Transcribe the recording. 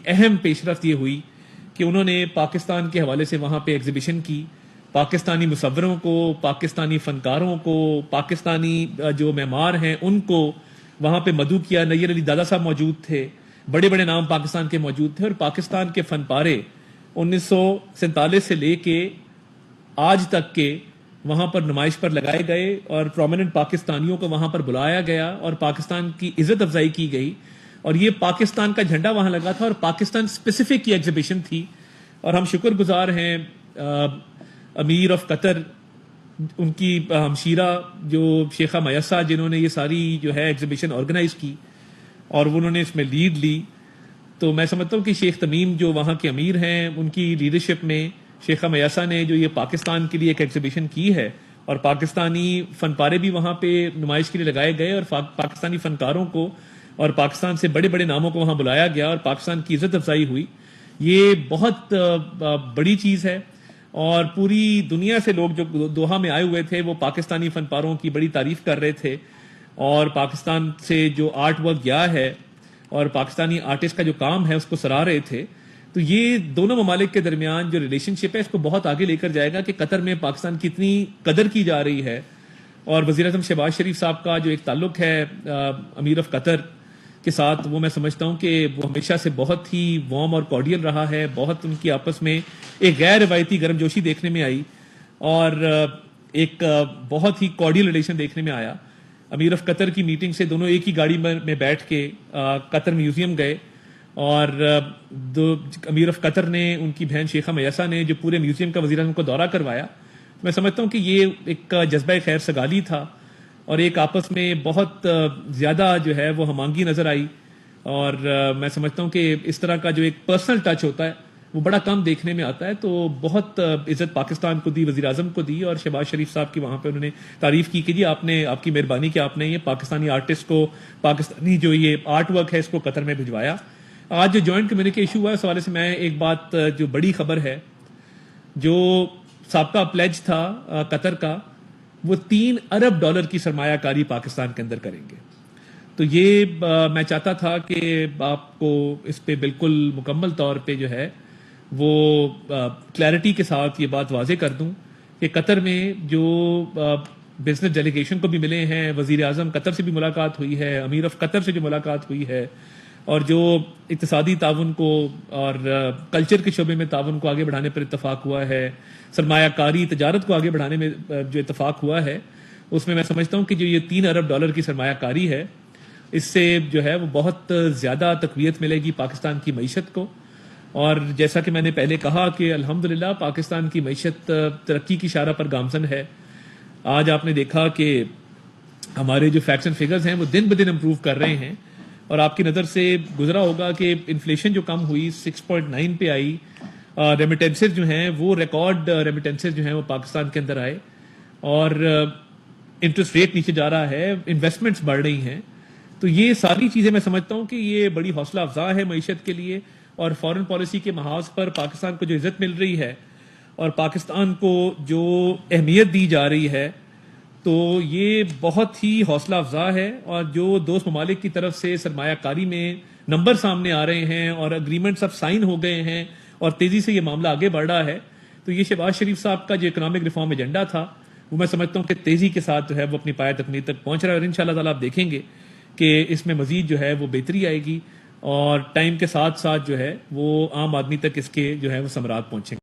اہم پیش رفت یہ ہوئی کہ انہوں نے پاکستان کے حوالے سے وہاں پہ ایگزیبیشن کی، پاکستانی مصوروں کو، پاکستانی فنکاروں کو، پاکستانی جو معمار ہیں ان کو وہاں پہ مدعو کیا۔ نیر علی دادا صاحب موجود تھے، بڑے بڑے نام پاکستان کے موجود تھے، اور پاکستان کے فن پارے 1947 سے لے کے آج تک کے وہاں پر نمائش پر لگائے گئے، اور پرومیننٹ پاکستانیوں کو وہاں پر بلایا گیا اور پاکستان کی عزت افزائی کی گئی، اور یہ پاکستان کا جھنڈا وہاں لگا تھا، اور پاکستان اسپیسیفک کی ایگزیبیشن تھی۔ اور ہم شکر گزار ہیں امیر آف قطر، ان کی ہمشیرہ جو شیخہ میسہ، جنہوں نے یہ ساری جو ہے ایگزیبیشن آرگنائز کی اور انہوں نے اس میں لیڈ لی۔ تو میں سمجھتا ہوں کہ شیخ تمیم جو وہاں کے امیر ہیں، ان کی لیڈرشپ میں شیخہ میسہ نے جو یہ پاکستان کے لیے ایک ایگزیبیشن کی ہے، اور پاکستانی فن پارے بھی وہاں پہ نمائش کے لیے لگائے گئے، اور پاکستانی فنکاروں کو اور پاکستان سے بڑے بڑے ناموں کو وہاں بلایا گیا اور پاکستان کی عزت افزائی ہوئی، یہ بہت بڑی چیز ہے۔ اور پوری دنیا سے لوگ جو دوحہ میں آئے ہوئے تھے وہ پاکستانی فن پاروں کی بڑی تعریف کر رہے تھے، اور پاکستان سے جو آرٹ ورک گیا ہے اور پاکستانی آرٹسٹ کا جو کام ہے اس کو سراہ رہے تھے۔ تو یہ دونوں ممالک کے درمیان جو ریلیشن شپ ہے اس کو بہت آگے لے کر جائے گا کہ قطر میں پاکستان کی اتنی قدر کی جا رہی ہے، اور وزیر اعظم شہباز شریف صاحب کا جو ایک تعلق ہے امیر آف قطر کے ساتھ، وہ میں سمجھتا ہوں کہ وہ ہمیشہ سے بہت ہی وارم اور کارڈیل رہا ہے۔ بہت ان کی آپس میں ایک غیر روایتی گرم جوشی دیکھنے میں آئی، اور ایک بہت ہی کارڈیل ریلیشن دیکھنے میں آیا۔ امیر آف قطر کی میٹنگ سے دونوں ایک ہی گاڑی میں بیٹھ کے قطر میوزیم گئے، اور امیر آف قطر نے، ان کی بہن شیخہ میسہ نے جو پورے میوزیم کا وزیر اعظم کو دورہ کروایا۔ میں سمجھتا ہوں کہ یہ ایک جذبہ خیر سگالی تھا، اور ایک آپس میں بہت زیادہ جو ہے وہ ہم آہنگی نظر آئی، اور میں سمجھتا ہوں کہ اس طرح کا جو ایک پرسنل ٹچ ہوتا ہے وہ بڑا کم دیکھنے میں آتا ہے۔ تو بہت عزت پاکستان کو دی، وزیر اعظم کو دی، اور شہباز شریف صاحب کی وہاں پہ انہوں نے تعریف کی کہ جی آپ کی مہربانی کہ آپ نے یہ پاکستانی آرٹسٹ کو، پاکستانی جو یہ آرٹ ورک ہے اس کو قطر میں بھجوایا۔ آج جو جوائنٹ کمیونیکے ایشو ہوا ہے اس حوالے سے میں ایک بات جو بڑی خبر ہے، جو سابقہ پلیج تھا قطر کا، وہ $3 ارب کی سرمایہ کاری پاکستان کے اندر کریں گے۔ تو یہ میں چاہتا تھا کہ آپ کو اس پہ بالکل مکمل طور پہ جو ہے وہ کلیئرٹی کے ساتھ یہ بات واضح کر دوں کہ قطر میں جو بزنس ڈیلیگیشن کو بھی ملے ہیں، وزیر اعظم قطر سے بھی ملاقات ہوئی ہے، امیر آف قطر سے جو ملاقات ہوئی ہے، اور جو اقتصادی تعاون کو اور کلچر کے شعبے میں تعاون کو آگے بڑھانے پر اتفاق ہوا ہے، سرمایہ کاری تجارت کو آگے بڑھانے میں جو اتفاق ہوا ہے، اس میں سمجھتا ہوں کہ جو یہ $3 ارب کی سرمایہ کاری ہے، اس سے جو ہے وہ بہت زیادہ تقویت ملے گی پاکستان کی معیشت کو۔ اور جیسا کہ میں نے پہلے کہا کہ الحمدللہ پاکستان کی معیشت ترقی کی شارہ پر گامزن ہے۔ آج آپ نے دیکھا کہ ہمارے جو فیکٹس اینڈ فگرز ہیں وہ دن بدن امپروو کر رہے ہیں، اور آپ کی نظر سے گزرا ہوگا کہ انفلیشن جو کم ہوئی 6.9 پہ آئی، ریمیٹنسز جو ہیں وہ ریکارڈ ریمیٹنسز جو ہیں وہ پاکستان کے اندر آئے، اور انٹرسٹ ریٹ نیچے جا رہا ہے، انویسٹمنٹس بڑھ رہی ہیں۔ تو یہ ساری چیزیں میں سمجھتا ہوں کہ یہ بڑی حوصلہ افزا ہے معیشت کے لیے، اور فارن پالیسی کے محاذ پر پاکستان کو جو عزت مل رہی ہے اور پاکستان کو جو اہمیت دی جا رہی ہے، تو یہ بہت ہی حوصلہ افزا ہے۔ اور جو دوست ممالک کی طرف سے سرمایہ کاری میں نمبر سامنے آ رہے ہیں اور اگریمنٹس اب سائن ہو گئے ہیں اور تیزی سے یہ معاملہ آگے بڑھ رہا ہے، تو یہ شہباز شریف صاحب کا جو اکنامک ریفارم ایجنڈا تھا وہ میں سمجھتا ہوں کہ تیزی کے ساتھ جو ہے وہ اپنی پایہ تکمیل تک پہنچ رہا ہے، اور انشاءاللہ تعالیٰ آپ دیکھیں گے کہ اس میں مزید جو ہے وہ بہتری آئے گی، اور ٹائم کے ساتھ ساتھ جو ہے وہ عام آدمی تک اس کے جو ہے وہ ثمرات پہنچیں گے۔